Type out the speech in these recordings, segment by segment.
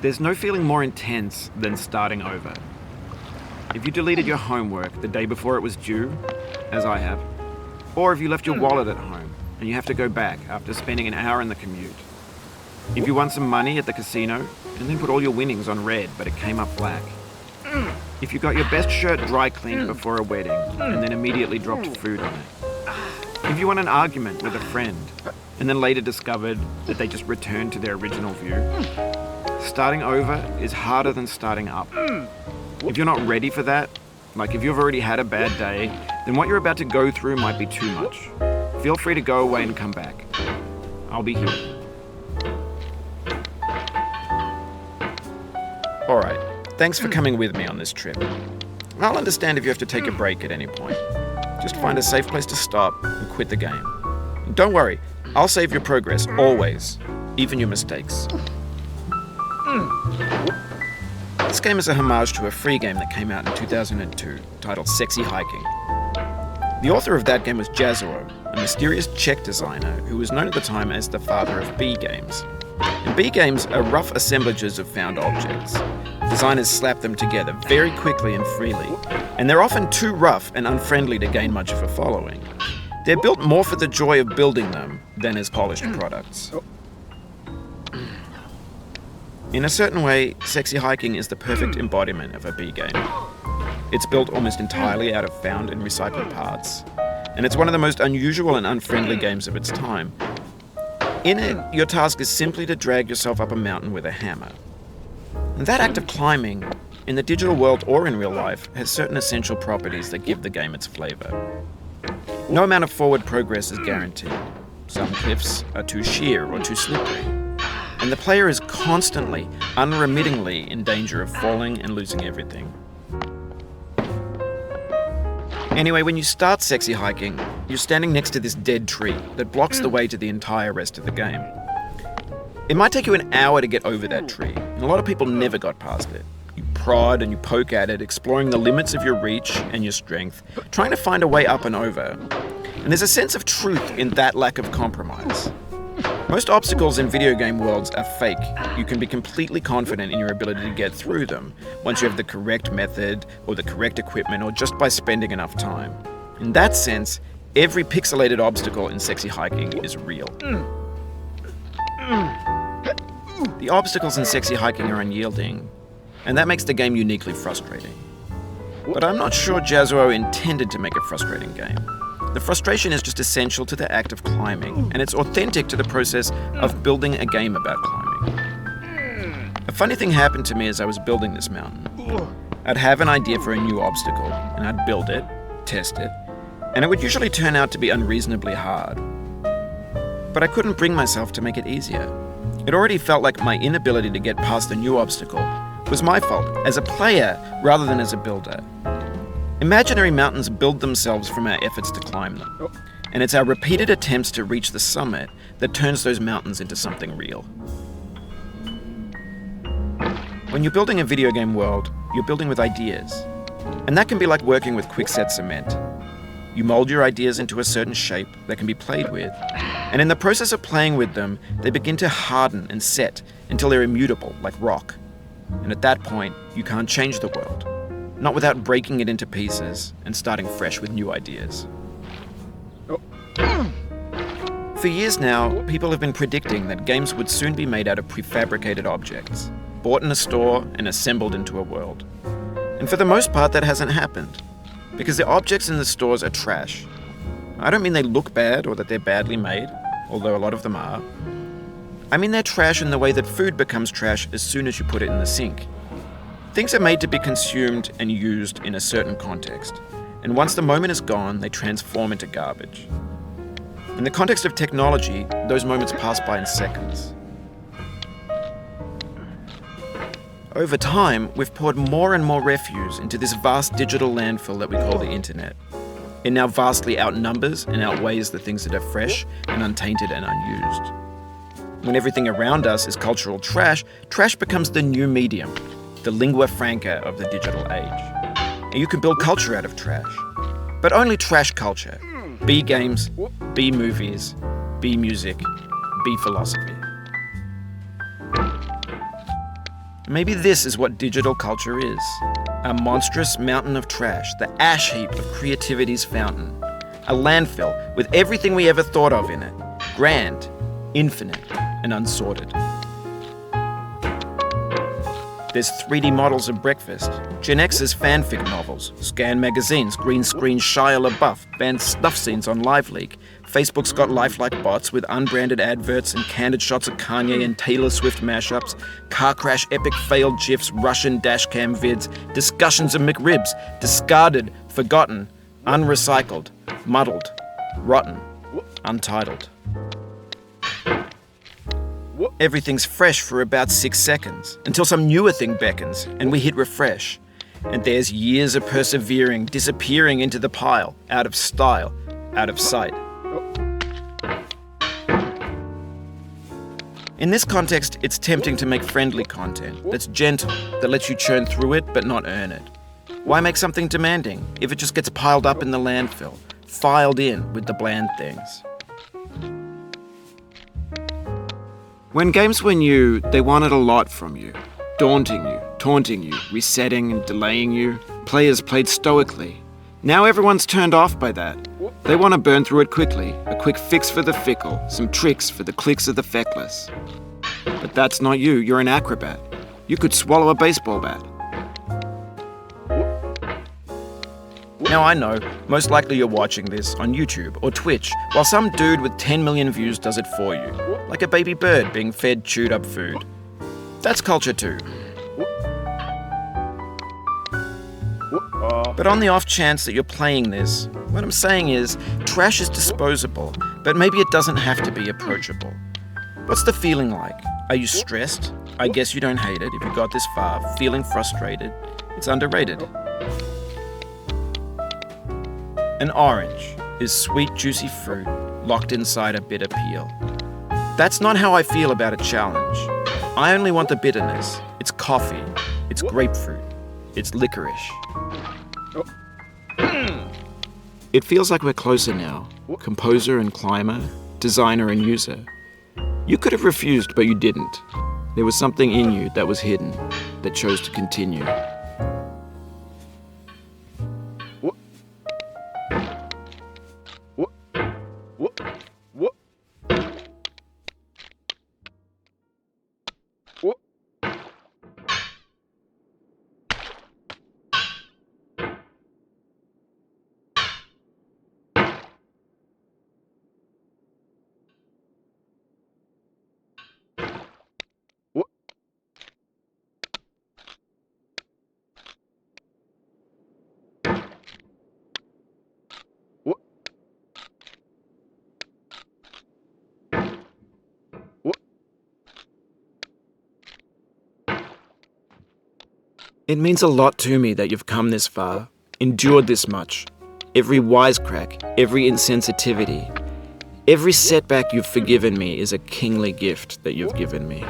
There's no feeling more intense than starting over. If you deleted your homework the day before it was due, as I have, or if you left your wallet at home and you have to go back after spending an hour in the commute. If you won some money at the casino and then put all your winnings on red but it came up black. If you got your best shirt dry cleaned before a wedding and then immediately dropped food on it. If you won an argument with a friend and then later discovered that they just returned to their original view. Starting over is harder than starting up. If you're not ready for that, like if you've already had a bad day, then what you're about to go through might be too much. Feel free to go away and come back. I'll be here. Alright, thanks for coming with me on this trip. I'll understand if you have to take a break at any point. Just find a safe place to stop and quit the game. And don't worry, I'll save your progress, always, even your mistakes. This game is a homage to a free game that came out in 2002, titled Sexy Hiking. The author of that game was Jazuo, a mysterious Czech designer who was known at the time as the father of B games. And B games are rough assemblages of found objects. Designers slap them together very quickly and freely, and they're often too rough and unfriendly to gain much of a following. They're built more for the joy of building them than as polished products. In a certain way, Sexy Hiking is the perfect embodiment of a B game. It's built almost entirely out of found and recycled parts, and it's one of the most unusual and unfriendly games of its time. In it, your task is simply to drag yourself up a mountain with a hammer. And that act of climbing, in the digital world or in real life, has certain essential properties that give the game its flavor. No amount of forward progress is guaranteed. Some cliffs are too sheer or too slippery. And the player is constantly, unremittingly in danger of falling and losing everything. Anyway, when you start Sexy Hiking, you're standing next to this dead tree that blocks the way to the entire rest of the game. It might take you an hour to get over that tree, and a lot of people never got past it. You prod and you poke at it, exploring the limits of your reach and your strength, trying to find a way up and over. And there's a sense of truth in that lack of compromise. Most obstacles in video game worlds are fake. You can be completely confident in your ability to get through them once you have the correct method or the correct equipment or just by spending enough time. In that sense, every pixelated obstacle in Sexy Hiking is real. The obstacles in Sexy Hiking are unyielding, and that makes the game uniquely frustrating. But I'm not sure Jazuo intended to make a frustrating game. The frustration is just essential to the act of climbing, and it's authentic to the process of building a game about climbing. A funny thing happened to me as I was building this mountain. I'd have an idea for a new obstacle, and I'd build it, test it, and it would usually turn out to be unreasonably hard. But I couldn't bring myself to make it easier. It already felt like my inability to get past the new obstacle was my fault as a player rather than as a builder. Imaginary mountains build themselves from our efforts to climb them, and it's our repeated attempts to reach the summit that turns those mountains into something real. When you're building a video game world, you're building with ideas, and that can be like working with quickset cement. You mold your ideas into a certain shape that can be played with, and in the process of playing with them, they begin to harden and set until they're immutable, like rock. And at that point, you can't change the world. Not without breaking it into pieces and starting fresh with new ideas. For years now, people have been predicting that games would soon be made out of prefabricated objects, bought in a store and assembled into a world. And for the most part, that hasn't happened, because the objects in the stores are trash. I don't mean they look bad or that they're badly made, although a lot of them are. I mean they're trash in the way that food becomes trash as soon as you put it in the sink. Things are made to be consumed and used in a certain context, and once the moment is gone, they transform into garbage. In the context of technology, those moments pass by in seconds. Over time, we've poured more and more refuse into this vast digital landfill that we call the internet. It now vastly outnumbers and outweighs the things that are fresh and untainted and unused. When everything around us is cultural trash, trash becomes the new medium, the lingua franca of the digital age. And you can build culture out of trash. But only trash culture. B games, B movies, B music, B philosophy. Maybe this is what digital culture is. A monstrous mountain of trash, the ash heap of creativity's fountain. A landfill with everything we ever thought of in it. Grand, infinite, and unsorted. There's 3D models of breakfast, Gen X's fanfic novels, scan magazines, green screen Shia LaBeouf, banned snuff scenes on LiveLeak. Facebook's got lifelike bots with unbranded adverts and candid shots of Kanye and Taylor Swift mashups, car crash epic failed GIFs, Russian dashcam vids, discussions of McRibs, discarded, forgotten, unrecycled, muddled, rotten, untitled. Everything's fresh for about 6 seconds, until some newer thing beckons, and we hit refresh. And there's years of persevering, disappearing into the pile, out of style, out of sight. In this context, it's tempting to make friendly content that's gentle, that lets you churn through it but not earn it. Why make something demanding if it just gets piled up in the landfill, filed in with the bland things? When games were new, they wanted a lot from you. Daunting you, taunting you, resetting and delaying you. Players played stoically. Now everyone's turned off by that. They want to burn through it quickly, a quick fix for the fickle, some tricks for the clicks of the feckless. But that's not you, you're an acrobat. You could swallow a baseball bat. Now I know, most likely you're watching this on YouTube or Twitch, while some dude with 10 million views does it for you, like a baby bird being fed chewed up food. That's culture too. But on the off chance that you're playing this, what I'm saying is, trash is disposable, but maybe it doesn't have to be approachable. What's the feeling like? Are you stressed? I guess you don't hate it if you got this far. Feeling frustrated? It's underrated. An orange is sweet, juicy fruit locked inside a bitter peel. That's not how I feel about a challenge. I only want the bitterness. It's coffee. It's grapefruit. It's licorice. It feels like we're closer now. Composer and climber, designer and user. You could have refused, but you didn't. There was something in you that was hidden, that chose to continue. It means a lot to me that you've come this far, endured this much. Every wisecrack, every insensitivity, every setback you've forgiven me is a kingly gift that you've given me.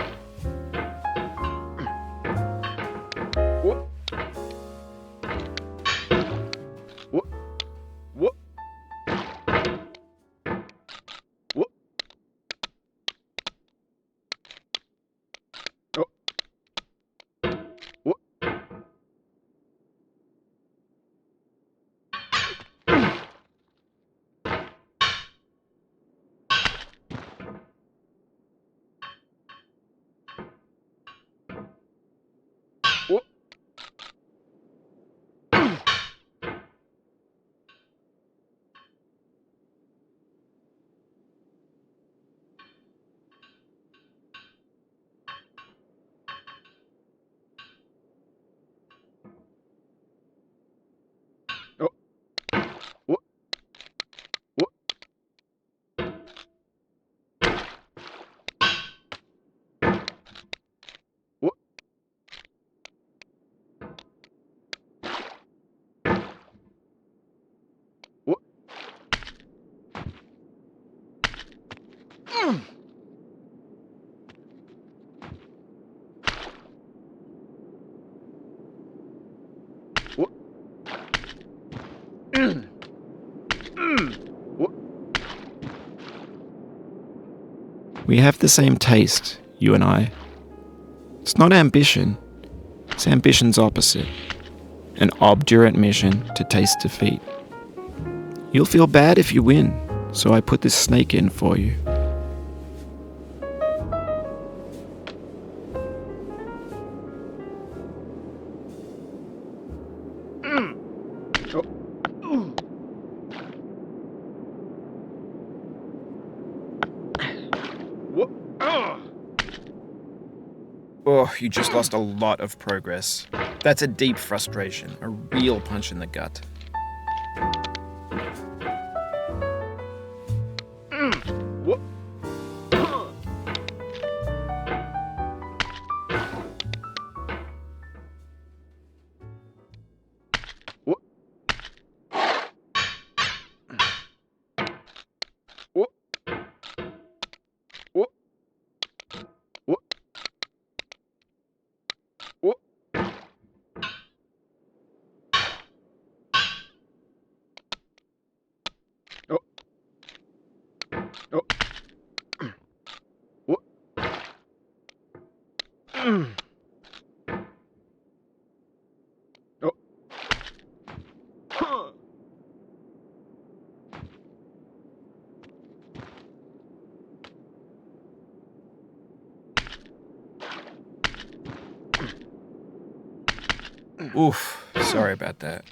We have the same taste, you and I. It's not ambition, It's ambition's opposite. An obdurate mission to taste defeat. You'll feel bad if you win, so I put this snake in for you. Oh, you just lost a lot of progress. That's a deep frustration, a real punch in the gut. Oof, sorry about that.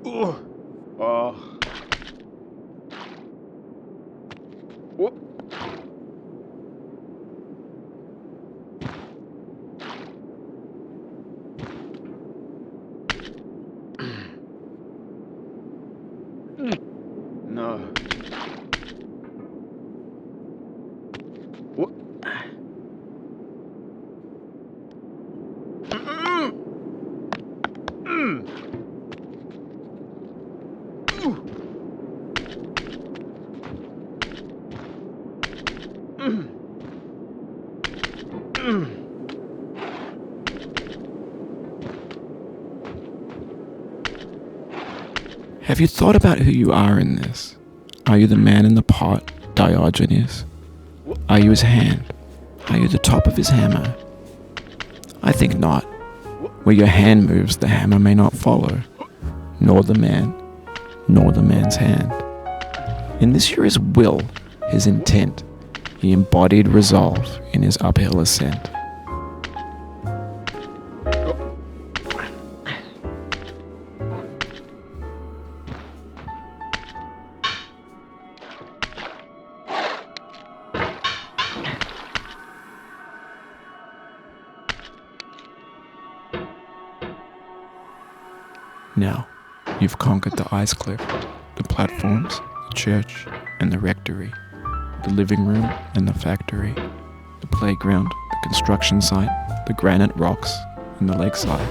Oh. Whoop. No. Whoop. Have you thought about who you are in this? Are you the man in the pot, Diogenes? Are you his hand? Are you the top of his hammer? I think not. Where your hand moves, the hammer may not follow, nor the man, nor the man's hand. In this you're his will, his intent, the embodied resolve in his uphill ascent. Now, you've conquered the ice cliff, the platforms, the church, and the rectory, the living room and the factory, the playground, the construction site, the granite rocks, and the lakeside.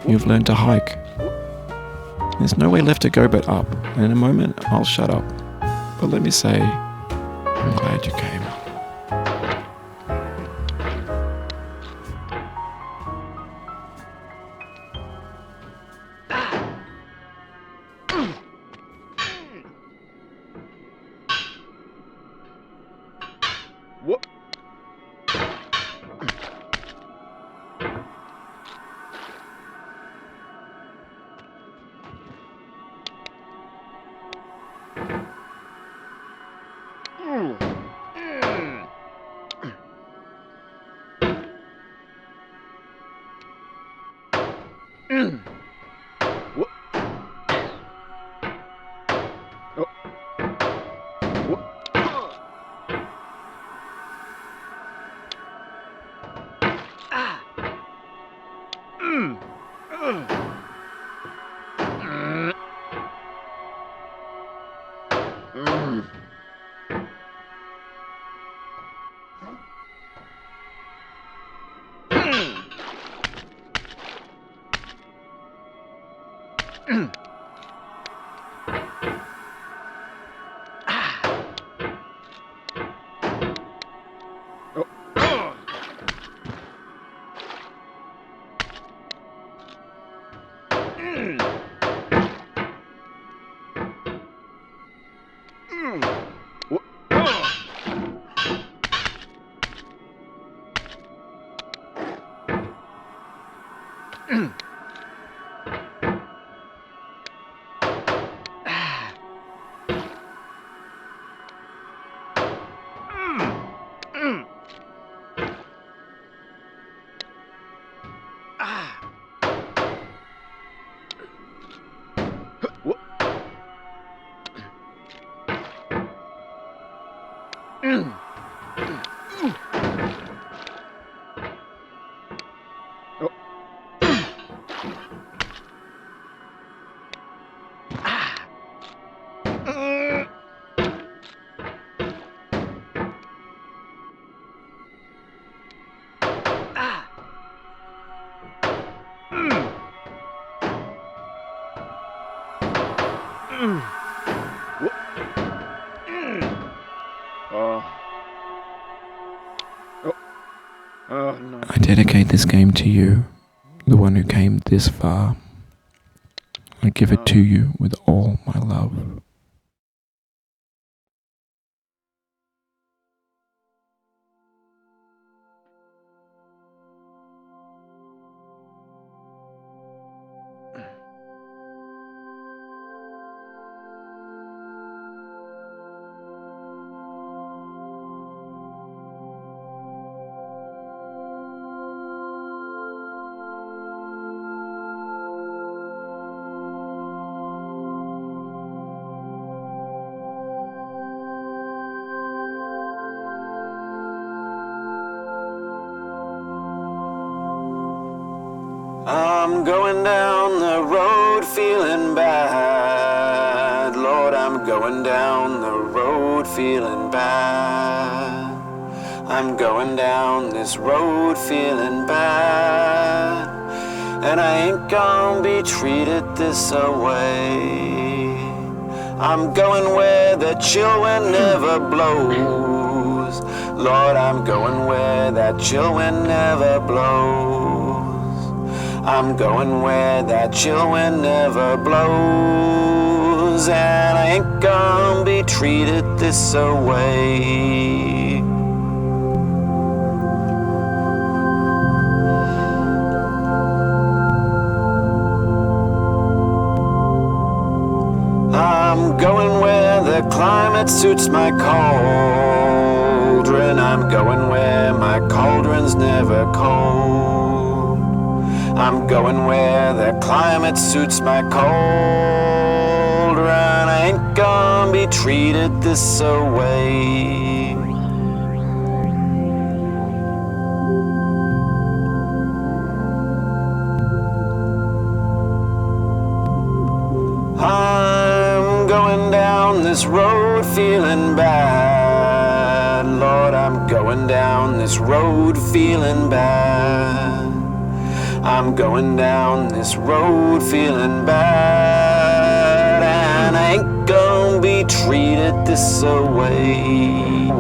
You've learned to hike. There's no way left to go but up, and in a moment I'll shut up. But let me say, I'm glad you came. Whoop. No. I dedicate this game to you, the one who came this far. I give it to you with all my love. I'm going down the road feeling bad. Lord, I'm going down the road feeling bad. I'm going down this road feeling bad. And I ain't gonna be treated this away. I'm going where the chill wind never blows. Lord, I'm going where that chill wind never blows. I'm going where that chill wind never blows. And I ain't gonna be treated this away. I'm going where the climate suits my cauldron. I'm going where my cauldron's never cold. I'm going where the climate suits my cauldron. I ain't gonna be treated this away. I'm going down this road feeling bad. Lord, I'm going down this road feeling bad. I'm going down this road feeling bad. And I ain't gonna be treated this away.